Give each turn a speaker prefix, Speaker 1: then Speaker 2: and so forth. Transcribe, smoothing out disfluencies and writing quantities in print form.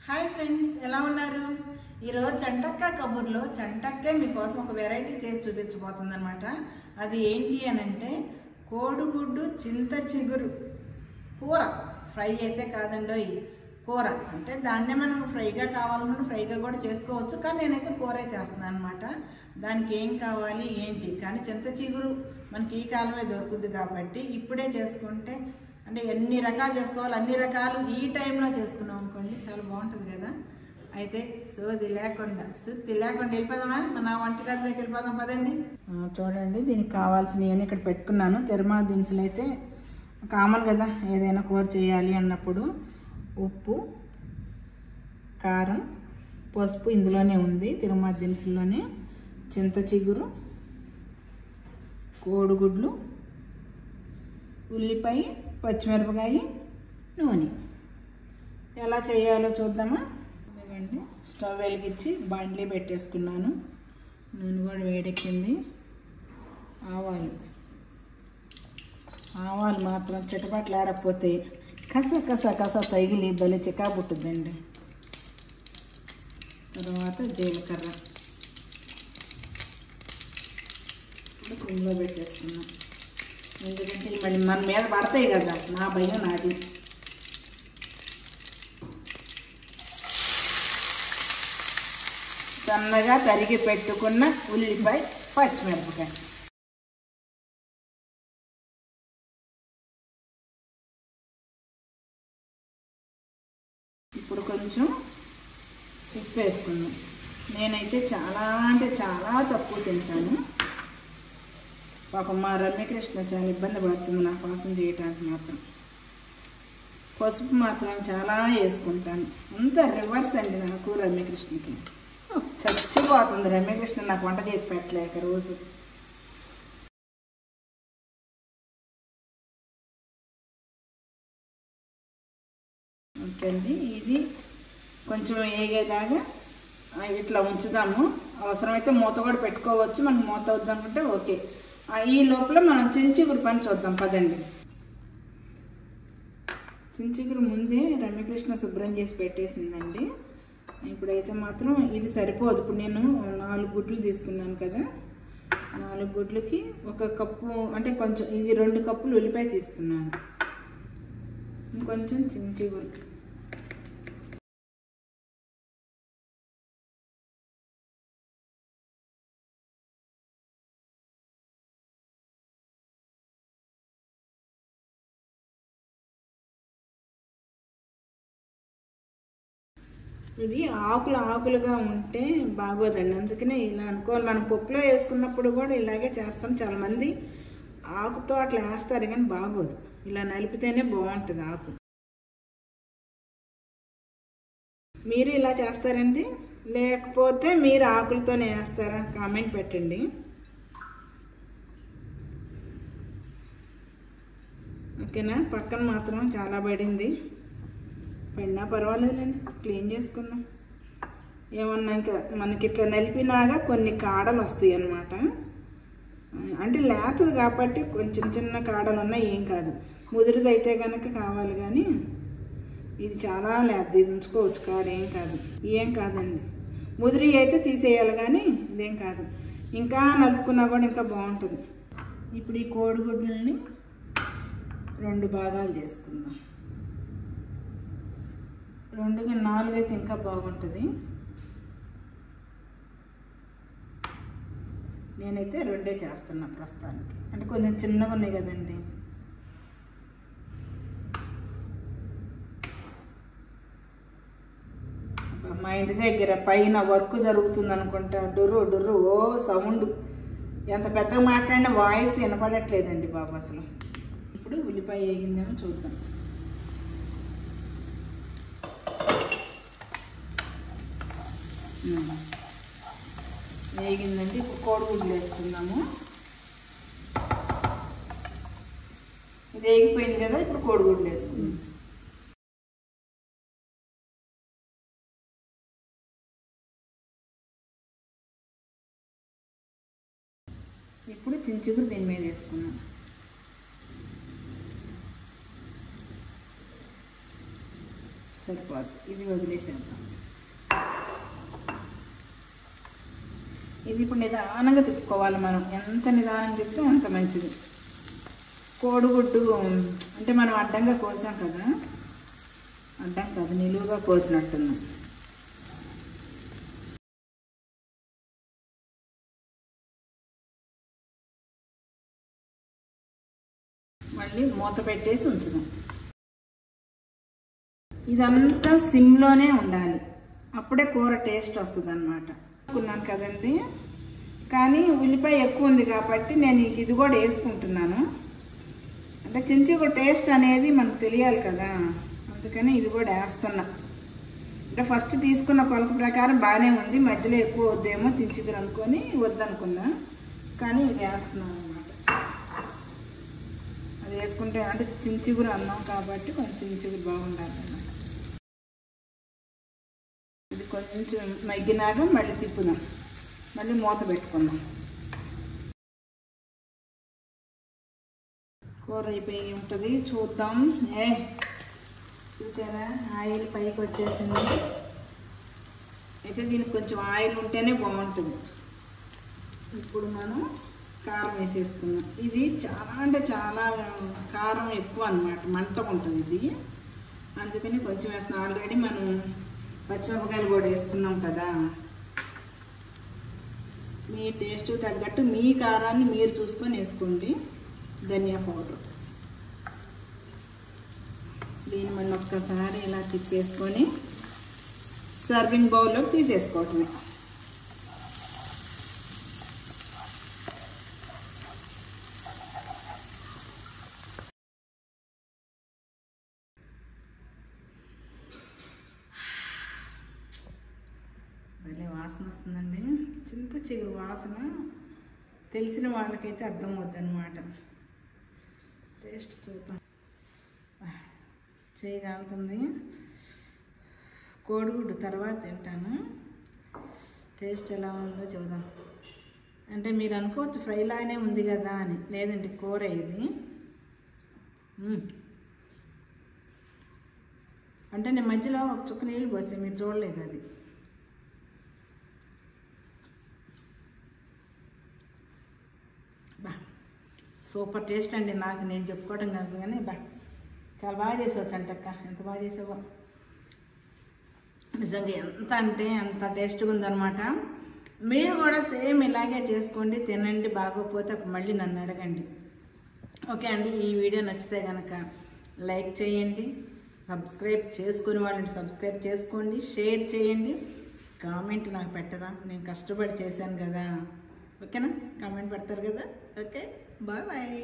Speaker 1: Hi friends, ఎలా ఉన్నారు? ఈరోజు చంటక్క కబుర్లో చంటక్కే మీకోసం ఒక వెరైటీ చేసి చూపించబోతుందన్నమాట. అది ఏంటి అని అంటే కోడిగుడ్డు చింత చిగురు కూర. ఫ్రై అయితే కాదండి, కూర అంటే దాన్నే మనం ఫ్రైగా కావాలనుకుంటే ఫ్రైగా కూడా చేసుకోవచ్చు, కానీ నేనైతే కూరే చేస్తున్నాను అనమాట. దానికి ఏం కావాలి ఏంటి, కానీ చింత చిగురు మనకి ఈ కాలమే దొరుకుద్ది కాబట్టి ఇప్పుడే చేసుకుంటే అంటే ఎన్ని రకాలు చేసుకోవాలి, అన్ని రకాలు ఈ టైంలో చేసుకున్నాం అనుకోండి చాలా బాగుంటుంది కదా. అయితే సుత్తి లేకుండా వెళ్ళిపోదామా, మన వంటగదిలోకి వెళ్ళిపోదాం పదండి. చూడండి, దీనికి కావాల్సినవి ఇక్కడ పెట్టుకున్నాను. తిరుమా దినుసులు అయితే కామన్ కదా, ఏదైనా కూర చేయాలి అన్నప్పుడు. ఉప్పు, కారం, పసుపు ఇందులోనే ఉంది, తిరుమా దినుసుల్లోనే. చింత చిగురు, కోడిగుడ్లు, ఉల్లిపాయ, పచ్చిమిరపకాయ, నూనె. ఎలా చేయాలో చూద్దామా. ఇదిగోండి, స్టవ్ వెలిగించి బాండ్లీ పెట్టేసుకున్నాను. నూనె కూడా వేడెక్కింది. ఆవాలు మాత్రం చిటపట్లు ఆడకపోతే కస తగిలి భలే చికా పుట్టుద్దండి. తర్వాత జీలకర్ర కుంలో పెట్టేసుకున్నాం, ఎందుకంటే మళ్ళీ మన మీద పడతాయి కదా, నా భయం నాది. సన్నగా తరిగి పెట్టుకున్న ఉల్లిపాయ, పచ్చిమిరపకాయ. ఇప్పుడు కొంచెం ఉప్పు వేసుకున్నాం. నేనైతే చాలా అంటే చాలా తక్కువ తింటాను. పాపం మా రమ్యకృష్ణ చాలా ఇబ్బంది పడుతుంది నా కోసం చేయటానికి మాత్రం. పసుపు మాత్రం చాలా వేసుకుంటాను, అంత రివర్స్ అండి నాకు రమ్యకృష్ణకి. చచ్చిపోతుంది రమ్యకృష్ణ నాకు వంట చేసి పెట్టలేక రోజు. ఓకే అండి, ఇది కొంచెం వేగేదాకా ఇట్లా ఉంచుదాము. అవసరమైతే మూత కూడా పెట్టుకోవచ్చు, మనకు మూత వద్దనుకుంటే ఓకే. ఈ లోపల మనం చించిగురు పని చూద్దాం పదండి. చించిగురు ముందే రమ్యకృష్ణ శుభ్రం చేసి పెట్టేసిందండి. ఇప్పుడైతే మాత్రం ఇది సరిపోదు. ఇప్పుడు నేను 4 గుడ్లు తీసుకున్నాను కదా, 4 గుడ్లకి 1 కప్పు అంటే కొంచెం, ఇది 2 కప్పులు ఉల్లిపాయ తీసుకున్నాను. ఇంకొంచెం చించిగురు, ఇది ఆకులుగా ఉంటే బాగోదండి, అందుకనే ఇలా అనుకోవాలి. మనం పప్పులో వేసుకున్నప్పుడు కూడా ఇలాగే చేస్తాం. చాలామంది ఆకుతో అట్లా వేస్తారు కానీ బాగోదు, ఇలా నలిపితేనే బాగుంటుంది ఆకు. మీరు ఇలా చేస్తారండి, లేకపోతే మీరు ఆకులతోనే వేస్తారా? కామెంట్ పెట్టండి. ఓకేనా, పక్కన మాత్రం చాలా పడింది, పడినా పర్వాలేదండి, క్లీన్ చేసుకుందాం. ఏమన్నా ఇంకా మనకి ఇట్లా నలిపినాగా కొన్ని కాడలు వస్తాయి అన్నమాట. అంటే లేతది కాబట్టి కొంచెం చిన్న కాడలు ఉన్నాయి, ఏం కాదు. ముదిరిది అయితే కనుక కావాలి, కానీ ఇది చాలా లేతది, ఇది ఉంచుకోవచ్చు, కాదు ఏం కాదండి. ముదిరి అయితే తీసేయాలి, కానీ ఇదేం కాదు. ఇంకా నలుపుకున్నా కూడా ఇంకా బాగుంటుంది. ఇప్పుడు ఈ కోడిగుడ్లని 2 భాగాలు చేసుకుందాం. 2కి 4 అయితే ఇంకా బాగుంటుంది. నేనైతే 2 చేస్తున్నా ప్రస్తుతానికి, అంటే కొంచెం చిన్నగా ఉన్నాయి కదండి. మా ఇంటి దగ్గర పైన వర్క్ జరుగుతుంది అనుకుంటా, డొర్రు ఓ సౌండ్, ఎంత పెద్దగా మాట్లాడినా వాయిస్ వినపడట్లేదండి బాబు అసలు. ఇప్పుడు ఉల్లిపాయ వేగిందేమో చూద్దాం. వేగిందండి, ఇప్పుడు కోడిగుడ్లు వేసుకుందాము. ఇది వేగిపోయింది కదా, ఇప్పుడు కోడిగుడ్లు వేసుకుందాం. ఇప్పుడు చించిగురు దీని మీద వేసుకున్నాం. సరిపోద్ది. ఇది వదిలేసేద్దాం. ఇది ఇప్పుడు నిదానంగా తిప్పుకోవాలి మనం. ఎంత నిదానంగా తిప్పితే అంత మంచిది. కోడిగుడ్డు అంటే మనం అడ్డంగా కోసాం కదా, అడ్డం కాదు నిలువుగా కోసినట్టున్నాం. మళ్ళీ మూత పెట్టేసి ఉంచుదాం. ఇదంతా సిమ్లోనే ఉండాలి, అప్పుడే కూర టేస్ట్ వస్తుంది అన్నమాట. అనుకున్నాను కదండి, కానీ ఉల్లిపాయ ఎక్కువ ఉంది కాబట్టి నేను ఇది కూడా వేసుకుంటున్నాను. అంటే చించిగురు టేస్ట్ అనేది మనకు తెలియాలి కదా, అందుకని ఇది కూడా వేస్తున్నా. అంటే ఫస్ట్ తీసుకున్న కొలత ప్రకారం బాగానే ఉంది, మధ్యలో ఎక్కువ వద్దేమో చించిగురు అనుకొని వద్దనుకున్నా, కానీ ఇది వేస్తున్నాను అన్నమాట. అది వేసుకుంటే అంటే చించిగురు అన్నాం కాబట్టి కొంచెం చించిగురు బాగుండాలి అన్నమాట. ఇది కొంచెం మగ్గినాక మళ్ళీ తిప్పుదాం, మళ్ళీ మూత పెట్టుకుందాం. కూర అయిపోయి ఉంటుంది, చూద్దాం. చూసారా ఆయిల్ పైకి వచ్చేసింది. అయితే దీనికి కొంచెం ఆయిల్ ఉంటేనే బాగుంటుంది. ఇప్పుడు మనం కారం వేసేసుకుందాం. ఇది చాలా అంటే చాలా కారం ఎక్కువ అన్నమాట, మంటగా ఉంటుంది ఇది, అందుకని కొంచెం వేస్తున్నాం. ఆల్రెడీ మనం పచ్చిమిరపకాయలు కూడా వేసుకున్నాం కదా. మీ టేస్ట్ తగ్గట్టు మీ కారాన్ని మీరు చూసుకొని వేసుకోండి. ధనియా పౌడర్ దీన్ని మళ్ళీ ఒక్కసారి ఇలా తిప్పేసుకొని సర్వింగ్ బౌల్లోకి తీసేసుకోవటమే. భలే వాసన వస్తుందండి, చింత చిగురు వాసన తెలిసిన వాళ్ళకైతే అర్థమవుతుంది అన్నమాట. టేస్ట్ చూద్దాం. చేయగలుగుతుంది. కోడిగుడ్డు తర్వాత తింటాను, టేస్ట్ ఎలా ఉందో చూద్దాం. అంటే మీరు అనుకోవచ్చు ఫ్రై లాగానే ఉంది కదా అని, లేదంటే కూర ఇది. అంటే నేను మధ్యలో ఒక చుక్క నీళ్ళు పోసాను, మీరు చూడలేదు అది. బా సూపర్ టేస్ట్ అండి. నాకు నేను చెప్పుకోవడం కాదు కానీ బా చాలా బాగా చేసావు చంటక్క, ఎంత బాగా చేసావో నిజంగా. ఎంత అంటే అంత టేస్ట్గా ఉందన్నమాట. మీరు కూడా సేమ్ ఇలాగే చేసుకోండి, తినండి. బాగోకపోతే అప్పుడు మళ్ళీ నన్ను అడగండి. ఓకే అండి, ఈ వీడియో నచ్చితే కనుక లైక్ చేయండి, సబ్స్క్రైబ్ చేసుకుని వాళ్ళని సబ్స్క్రైబ్ చేసుకోండి, షేర్ చేయండి. కామెంట్ నాకు పెట్టరా, నేను కష్టపడి చేశాను కదా. ఓకేనా, కామెంట్ పెడతారు కదా. Okay, bye bye.